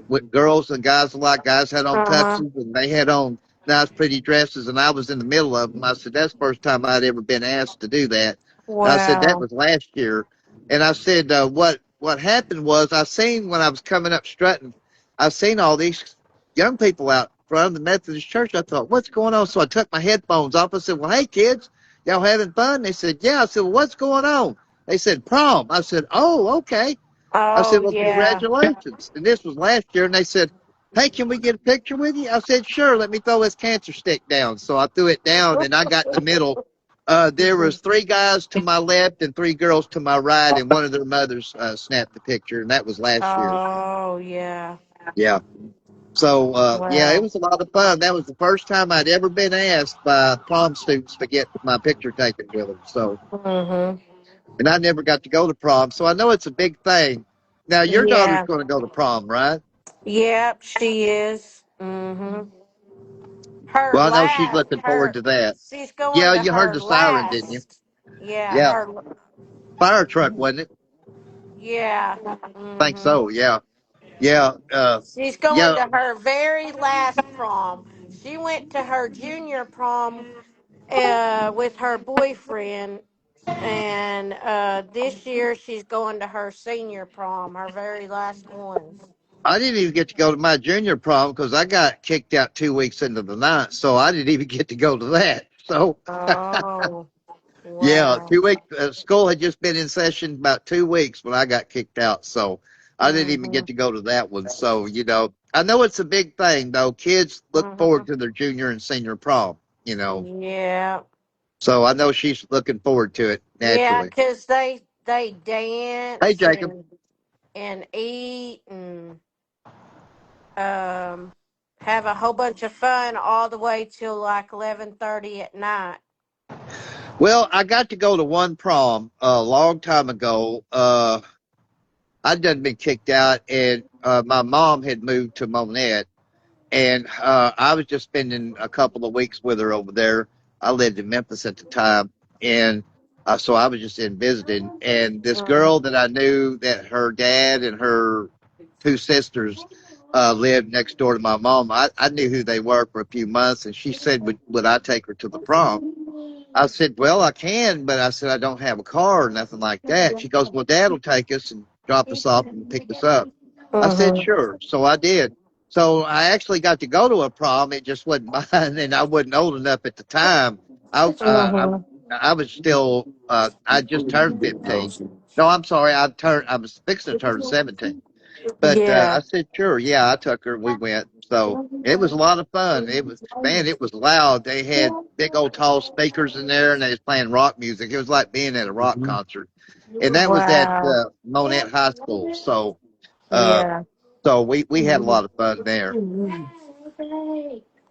with girls and guys alike. Guys had on Uh-huh. tuxes and they had on nice, pretty dresses, and I was in the middle of them. I said, "That's the first time I'd ever been asked to do that." And I said, "That Wow. was last year." And I said, what happened was I seen when I was coming up strutting, I seen all these young people out front of the Methodist church. I thought, what's going on? So I took my headphones off. I said, well, hey kids, y'all having fun? They said, yeah. I said, well, what's going on? They said, prom. I said, oh, okay. I Oh said, well, yeah. congratulations. And this was last year. And they said, hey, can we get a picture with you? I said, sure. Let me throw this cancer stick down. So I threw it down and I got in the middle. There was three guys to my left and three girls to my right, and one of their mothers snapped the picture, and that was last year. Oh yeah. Yeah. So, yeah, it Wow. was a lot of fun. That was the first time I'd ever been asked by prom students to get my picture taken with them. So, Mhm. and I never got to go to prom, so I know it's a big thing. Now, your daughter's Yeah. going to go to prom, right? Yep, she is. Mhm. Her Well, I know she's last, looking forward her, to that. she's going Yeah, to you heard her the siren, didn't you? last. Yeah, Yeah, her. fire truck, wasn't it? Yeah. I think Mhm. so. Yeah, yeah, She's going yeah. to her very last prom. She went to her junior prom with her boyfriend, and this year she's going to her senior prom, her very last one. I didn't even get to go to my junior prom because I got kicked out 2 weeks into the night, so I didn't even get to go to that. So, Oh, yeah, wow. 2 weeks. School had just been in session about 2 weeks when I got kicked out, so I didn't even Mhm. get to go to that one. So, I know it's a big thing though. Kids look forward Mhm. to their junior and senior prom. You know, Yeah. so I know she's looking forward to it Yeah, naturally. 'cause they Hey, dance Jacob. and eat and um have a whole bunch of fun all the way till like 11:30 at night. Well, I got to go to one prom a long time ago. I'd done been kicked out, and my mom had moved to Monette, and I was just spending a couple of weeks with her over there. I lived in Memphis at the time, and so I was just in visiting. And this Mm. girl that I knew, that her dad and her two sisters lived next door to my mom. I knew who they were for a few months, and she said, would I take her to the prom? I said, well, I can, but I said, I don't have a car or nothing like that. She goes, well, Dad will take us and drop us off and pick us up. I said, Mhm. sure. So I did. So I actually got to go to a prom. It just wasn't mine, and I wasn't old enough at the time. Mhm. I was still, I just turned 15. No, I'm sorry. I was fixing to turn 17. But I Yeah. said, sure. Yeah, I took her. We went. So it was a lot of fun. Man, it was loud. They had big old tall speakers in there and they was playing rock music. It was like being at a rock concert. And that was at Wow. Monette High School. Uh, Yeah. so we had a lot of fun there.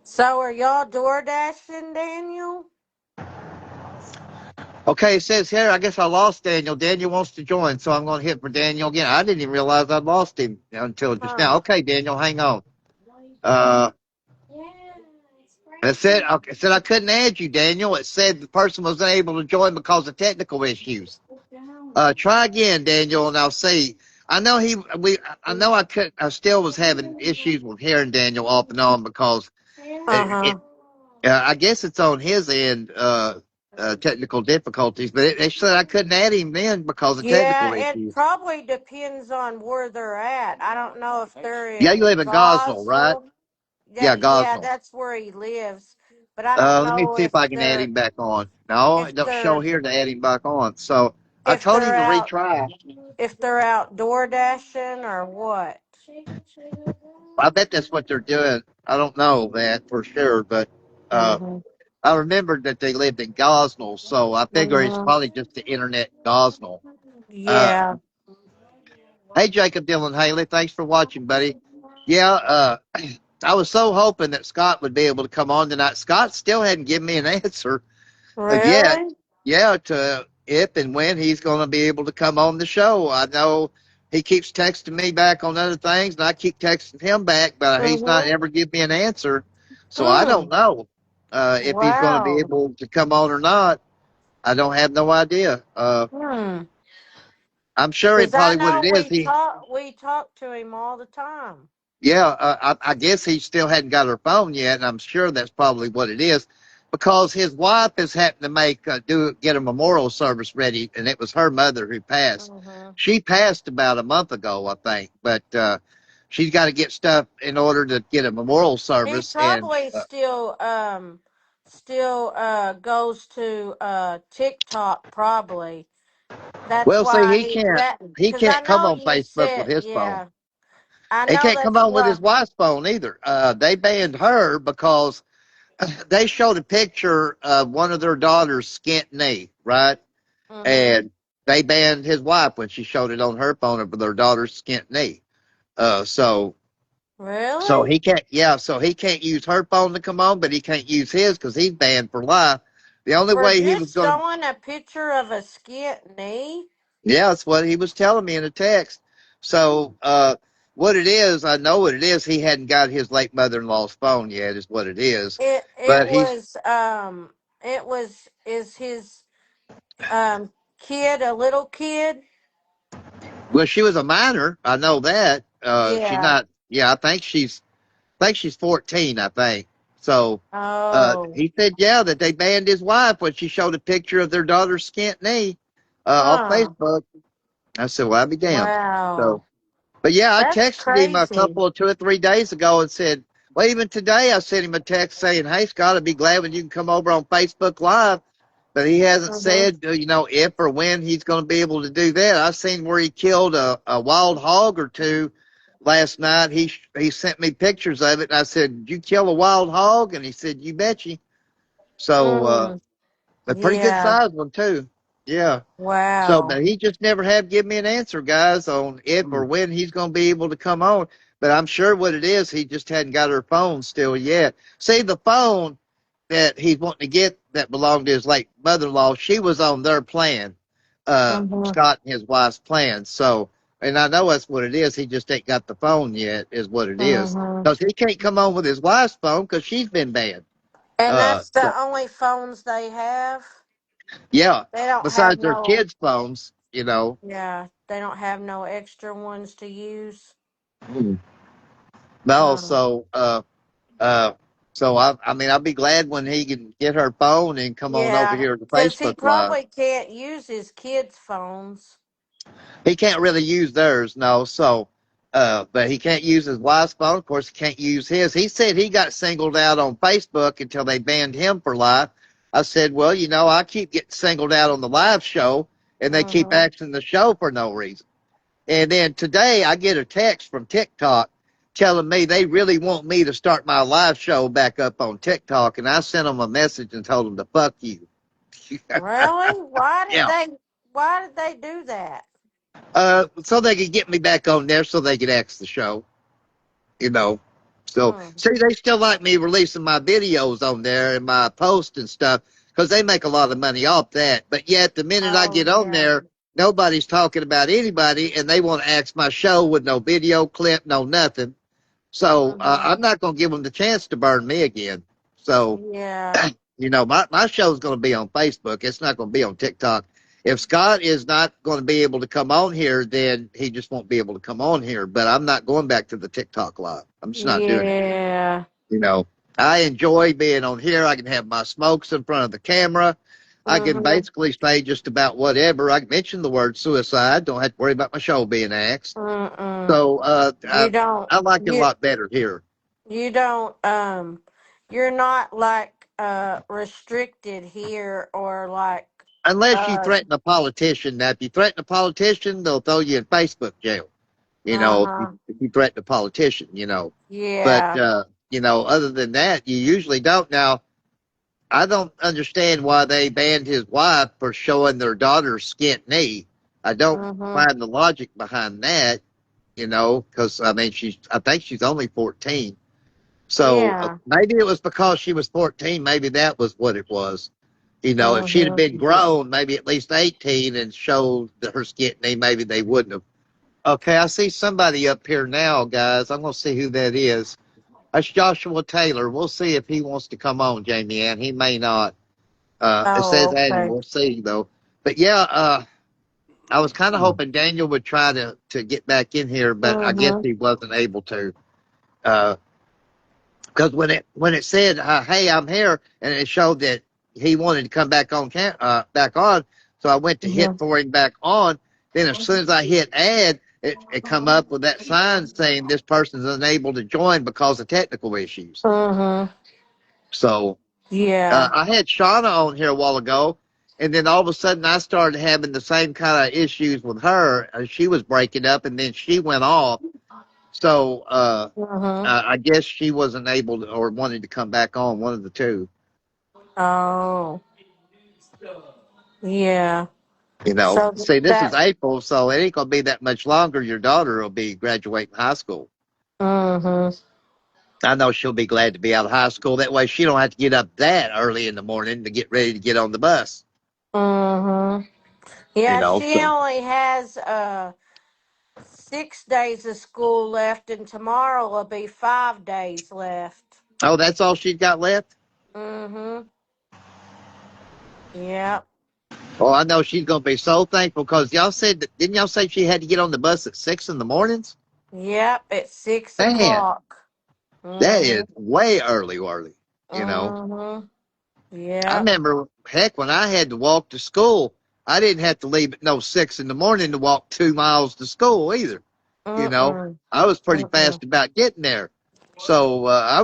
So are y'all door dashing, Daniel? Okay, it says here, I guess I lost Daniel. Daniel wants to join, so I'm going to hit for Daniel again. I didn't even realize I'd lost him until just Huh. now. Okay, Daniel, hang on. Uh, it said I couldn't add you, Daniel. It said the person was unable to join because of technical issues. Try again, Daniel, and I'll see. I know I know I could. I still was having issues with hearing Daniel off and on because Uh-huh. I guess it's on his end, technical difficulties. But it said I couldn't add him then because of technical Yeah, it issues. probably depends on where they're at. I don't know if they're Yeah, you in live in Gosnell, right? Gosnell. Yeah, Yeah, Gosnell. that's where he lives. But I don't Let me know see if I can add him back on. No, if it don't show they're here to add him back on. So I if told they're him to out retry. if they're outdoor dashing or what. I bet that's what they're doing. I don't know that for sure, but uh, Mhm. I remembered that they lived in Gosnell, so I figure it's Mhm. probably just the internet in Gosnell. Uh, Yeah. hey, Jacob Dylan Haley, thanks for watching, buddy. Yeah, I was so hoping that Scott would be able to come on tonight. Scott still hadn't given me an answer yet. Really? Yeah, to if and when he's going to be able to come on the show. I know he keeps texting me back on other things, and I keep texting him back, but he's not Mhm. ever give me an answer. So I don't Hmm. know if he's going to be Wow. able to come on or not. I don't have no idea. Hmm. I'm sure it Because I probably what it know is. we talk to him all the time. Yeah, I guess he still hadn't got her phone yet, and I'm sure that's probably what it is. because his wife is having to get a memorial service ready, and it was her mother who passed. Mm-hmm. She passed about a month ago, I think, but she's got to get stuff in order to get a memorial He service. And probably still goes to TikTok probably. That's well, see, why he because I can't come know on you Facebook with said, his phone. yeah, I He know can't come that's on with why. his wife's phone either. They banned her because they showed a picture of one of their daughter's skint knee, right? Mm-hmm. And they banned his wife when she showed it on her phone of their daughter's skint knee. Uh, so so Really? he can't, yeah, so he can't use her phone to come on, but he can't use his because he's banned for life. The only For way he was just going to, showing a picture of a skint knee? yeah, that's what he was telling me in a text. So, what it is, I know what it is. He hadn't got his late mother-in-law's phone yet, is what it is. It But he's, was it was is his kid a little kid? well, she was a minor. I know that. She's Yeah. not, yeah, I think she's 14, I think. So, Oh. he said, yeah, that they banned his wife when she showed a picture of their daughter's skint knee, off Huh. Facebook. I said, well, I'll be damned. So, Wow. but yeah, I That's texted him a crazy. couple of 2 or 3 days ago and said, well, even today I sent him a text saying, hey, Scott, I'd be glad when you can come over on Facebook Live. But he hasn't Mm-hmm. said, if or when he's going to be able to do that. I seen where he killed a wild hog or two last night. He sent me pictures of it, and I said, "Did you kill a wild hog?" And he said, "You betcha." So Mm. a pretty good Yeah. sized one too. Yeah. So, Wow. but he just never have given me an answer, guys, on if or when he's going to be able to come on. But I'm sure what it is, he just hadn't got her phone still yet. See, the phone that he's wanting to get that belonged to his late mother-in-law, she was on their plan, Mm-hmm. Scott and his wife's plan. So, and I know that's what it is. He just ain't got the phone yet, is what it is. Mm-hmm. Because he can't come on with his wife's phone because she's been banned. And Uh, that's the only phones they have. yeah. They don't have Besides their no, kids' phones. yeah, they don't have no extra ones to use. Mm. No, Mm. uh, so I mean, I'll be glad when he can get her phone and come on over Yeah, here to because he Facebook Live. probably can't use his kids' phones. He can't really use theirs, no. So, but he can't use his wife's phone. Of course, he can't use his. He said he got singled out on Facebook until they banned him for life. I said, well, I keep getting singled out on the live show, and they keep Mm-hmm. axing the show for no reason. And then today I get a text from TikTok telling me they really want me to start my live show back up on TikTok. And I sent them a message and told them to fuck you. Really? Yeah. Why did they do that? So they could get me back on there so they could X the show, you know. So, Hmm. see, they still like me releasing my videos on there and my posts and stuff because they make a lot of money off that. But yet, the minute I Oh get on yeah. there, nobody's talking about anybody and they want to ask my show with no video clip, no nothing. So Mm-hmm. I'm not going to give them the chance to burn me again. So, Yeah. my show's going to be on Facebook. It's not going to be on TikTok. If Scott is not going to be able to come on here, then he just won't be able to come on here. But I'm not going back to the TikTok live. I'm just not doing it. Yeah. You know, I enjoy being on here. I can have my smokes in front of the camera. I can Mm-hmm. basically say just about whatever. I can mention the word suicide. Don't have to worry about my show being axed. Mm-mm. So You don't. I like it a You lot better here. you don't. You're not like restricted here or like Unless you uh threaten a politician. Now, if you threaten a politician, they'll throw you in Facebook jail. uh-huh. If you threaten a politician. But, Yeah. other than that, you usually don't. Now, I don't understand why they banned his wife for showing their daughter's skint knee. I don't Mm-hmm. find the logic behind that, because, I mean, I think she's only 14. So Yeah. maybe it was because she was 14. Maybe that was what it was. If she'd have Mm-hmm. been grown, maybe at least 18, and showed her skint knee, maybe they wouldn't have. Okay, I see somebody up here now, guys. I'm going to see who that is. That's Joshua Taylor. We'll see if he wants to come on, Jamie Ann. He may not. It says Oh, Daniel. okay. We'll see, though. But yeah, I was kind of hoping Daniel would try to get back in here, but I guess Mm-hmm. he wasn't able to. Of Because when it said, "Hey, I'm here," and it showed that he wanted to come back on back on, so I went to hit Mhm. for him back on. Then as soon as I hit add, it come up with that sign saying this person's unable to join because of technical issues. Mhm. So Yeah. I had Shauna on here a while ago, and then all of a sudden I started having the same kind of issues with her. She was breaking up, and then she went off. So Mhm. I guess she wasn't able to, or wanted to come back on, one of the two. Oh. Yeah. You know, So see, this is that. April, so it ain't gonna be that much longer. Your daughter will be graduating high school. Mhm. I know she'll be glad to be out of high school. That way, she don't have to get up that early in the morning to get ready to get on the bus. Mhm. You Yeah, know, she so only has 6 days of school left, and tomorrow will be 5 days left. oh, that's all she's got left. Mhm. Yep. Oh, I know she's gonna be so thankful because y'all said that, didn't y'all say she had to get on the bus at 6 in the mornings? Yep. At six Man, o'clock. that is Mhm. way early, early. You know. Mhm. I Yep. remember, heck, when I had to walk to school, I didn't have to leave at no 6 in the morning to walk 2 miles to school either. You know, Mm-mm. I was pretty Mm-mm. fast about getting there. So I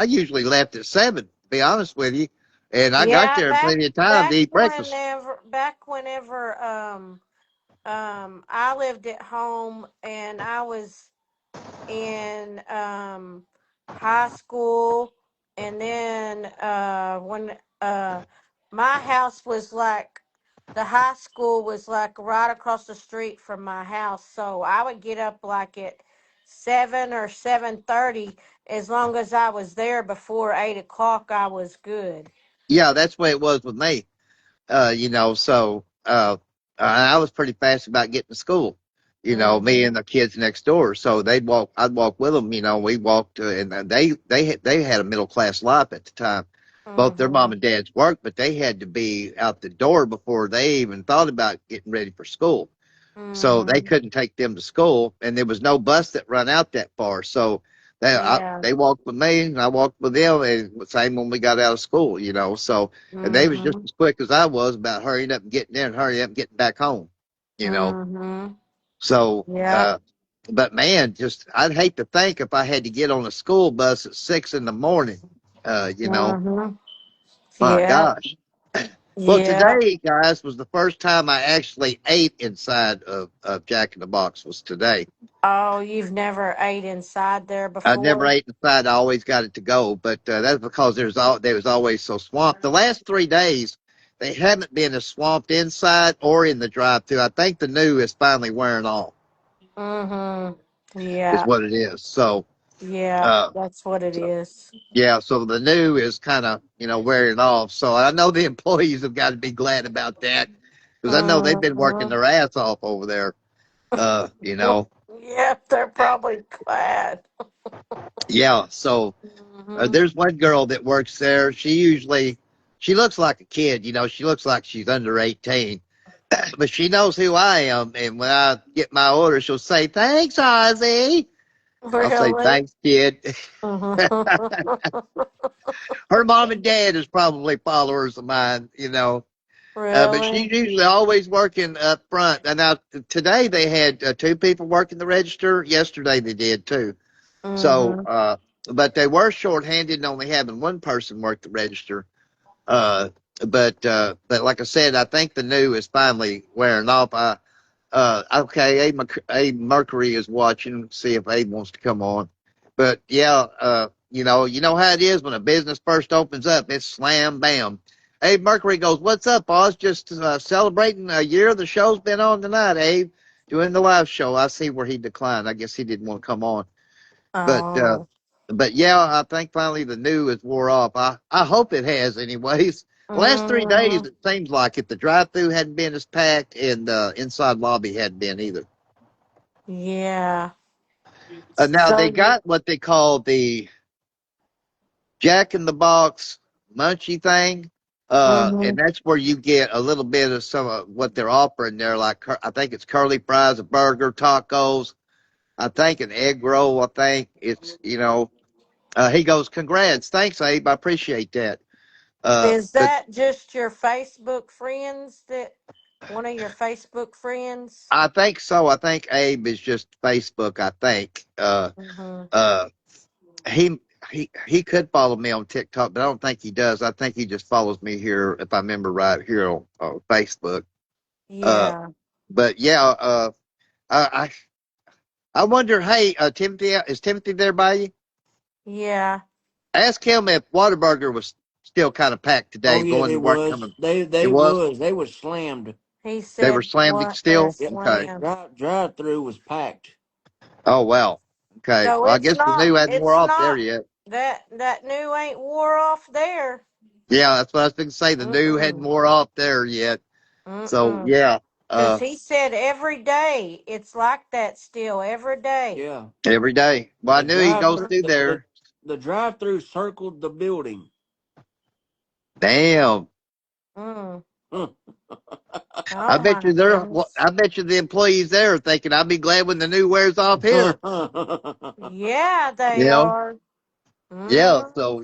usually left at 7, to be honest with you. And I got Yeah, there in back plenty of time to back eat breakfast. whenever I lived at home and I was in high school, and then when my house was like, the high school was like right across the street from my house, so I would get up like at 7 or 7:30. As long as I was there before 8 o'clock, I was good. Yeah, that's the way it was with me. So I was pretty fast about getting to school. Me Mm-hmm. and the kids next door. So I'd walk with them. We walked, and they had a middle class life at the time. Both their mom Mm-hmm. and dad's worked, but they had to be out the door before they even thought about getting ready for school. So they Mm-hmm. couldn't take them to school, and there was no bus that run out that far. So Yeah. they walked with me, and I walked with them, and same when we got out of school. So and they was just Mm-hmm. as quick as I was about hurrying up and getting there and hurrying up and getting back home. You know, Mm-hmm. so Yep. but man, just I'd hate to think if I had to get on a school bus at 6 in the morning. Mm-hmm. My Yep. gosh. Well, Yep. today, guys, was the first time I actually ate inside of Jack in the Box. Was today. Oh, you've never ate inside there I never before? ate inside. I always got it to go, but that's because there was always so swamped. The last 3 days, they haven't been as swamped inside or in the drive-through. I think the new is finally wearing off, Mm-hmm. is Yeah. what it is. So, Yeah. uh, That's what it so is. yeah, so the new is kind of wearing off. So I know the employees have got to be glad about that because I know they've been working Mm-hmm. their ass off over there. Yep, they're probably glad. Yeah. So Mm-hmm. there's one girl that works there. She looks like a kid. She looks like she's under 18, but she knows who I am. And when I get my order, she'll say, "Thanks, Ozzy." I'll say, Really? "Thanks, kid." Mm-hmm. Her mom and dad is probably followers of mine. But she's Really? usually always working up front. And now today they had two people working the register. Yesterday they did too. So, Mm-hmm. but they were shorthanded and only having one person work the register. Uh, but like I said, I think the new is finally wearing off. Okay, Abe Mercury is watching. See if Abe wants to come on. But yeah, you know how it is when a business first opens up. It's slam bam. Abe Mercury goes, "What's up, Oz? Just celebrating a year the show's been on tonight, Abe. Doing the live show." I see where he declined. I guess he didn't want to come on. But uh, Oh. but yeah, I think finally the new is wore off. I hope it has, anyways. The last 3 days, Mm-hmm. it seems like it. The drive-through hadn't been as packed, and the inside lobby hadn't been either. Yeah. Now So they you. got what they call the Jack in the Box Munchie thing, Mm-hmm. and that's where you get a little bit of some of what they're offering there. Like I think it's curly fries, a burger, tacos. I think an egg roll. I think it's. He goes, congrats. Thanks, Abe. I appreciate that. Is But that just your Facebook friends that one of your Facebook friends? I think so. I think Abe is just Facebook. I think. Mm-hmm. Uh, he he could follow me on TikTok, but I don't think he does. I think he just follows me here, if I remember right, here on Facebook. Uh, Yeah, but yeah, I I wonder. Hey, Timothy, is Timothy there by you? yeah. Ask him if Whataburger was still kind of packed Oh today, yeah, going they to work, was. coming. They It they was. was. They was slammed. He They were said slammed what they're still. Yeah, Okay. slammed. drive through was packed. Oh wow. Okay. So Well, I guess the new hadn't wore it's off there not yet. that new ain't wore off there. Yeah, that's what I was going to say. The new hadn't Mm-mm. wore off there yet. So Mm-mm. yeah. Cause he said every day it's like that still every day. Yeah, Every day. Well, I the knew he drive goes through through the there. the drive through circled the building. Damn. Mm. Huh. Oh I bet my you they're. goodness. I bet you the employees there are thinking, "I'll be glad when the new wears off here." Yeah, You they know. are. Yeah. Mm-hmm. So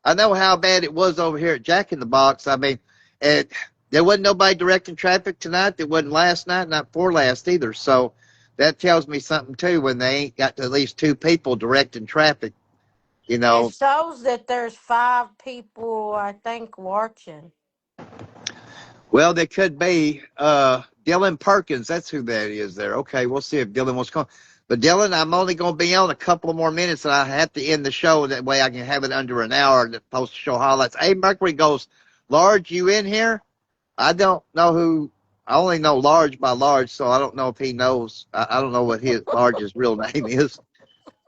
I know how bad it was over here at Jack in the Box. I mean, it, there wasn't nobody directing traffic tonight. There wasn't last night, not before last either. So that tells me something too. When they ain't got at least two people directing traffic, you It know. shows that there's 5 people, I think, watching. Well, there could be Dylan Perkins. That's who that is there. Okay, we'll see if Dylan wants to come. But Dylan, I'm only going to be on a couple of more minutes, and I have to end the show. That way I can have it under an hour to post show highlights. Hey, Mercury goes, Large, you in here? I don't know who. I only know Large by Large, so I don't know if he knows. I don't know what his Large's real name is.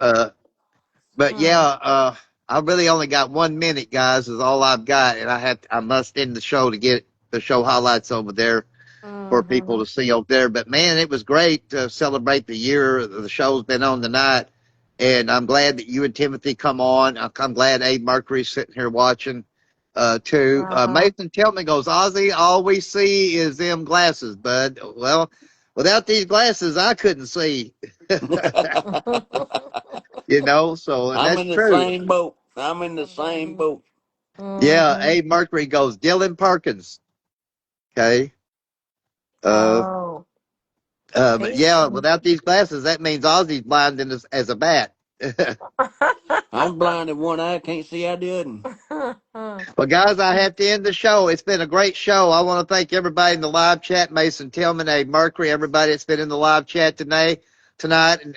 Uh, but yeah, Mm. I really only got 1 minute, guys. Is all I've got, and I must end the show to get the show highlights over there for people Mm-hmm. to see over there. But man, it was great to celebrate the year the show's been on tonight, and I'm glad that you and Timothy come on. I'm glad Abe Mercury's sitting here watching too. Uh-huh. Mason Tillman goes, Ozzy, all we see is them glasses, bud. Well, without these glasses, I couldn't see. So and I'm that's in the true. same boat. I'm in the same boat. Yeah, Mm-hmm. Abe Mercury goes, Dylan Perkins. Okay. Uh, Oh. but He's yeah, without these glasses, that means Ozzy's blind as a bat. I'm blind in one eye, can't see out the other. Well, guys, I have to end the show. It's been a great show. I want to thank everybody in the live chat, Mason Tillman, Abe Mercury, everybody that's been in the live chat tonight,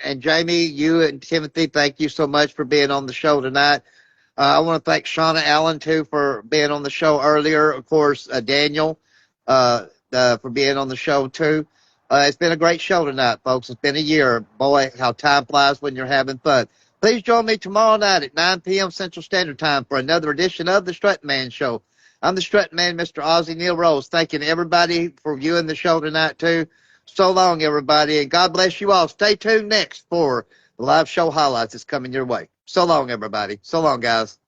and Jamie, you and Timothy, thank you so much for being on the show tonight. I want to thank Shauna Allen too for being on the show earlier. Of course, Daniel for being on the show too. It's been a great show tonight, folks. It's been a year. Boy, how time flies when you're having fun. Please join me tomorrow night at 9 p.m. Central Standard Time for another edition of the Strut Man Show. I'm the Strut Man, Mr. Ozzy Neil Rose. Thanking everybody for viewing the show tonight too. So long, everybody, and God bless you all. Stay tuned next for the live show highlights that's coming your way. So long, everybody. So long, guys.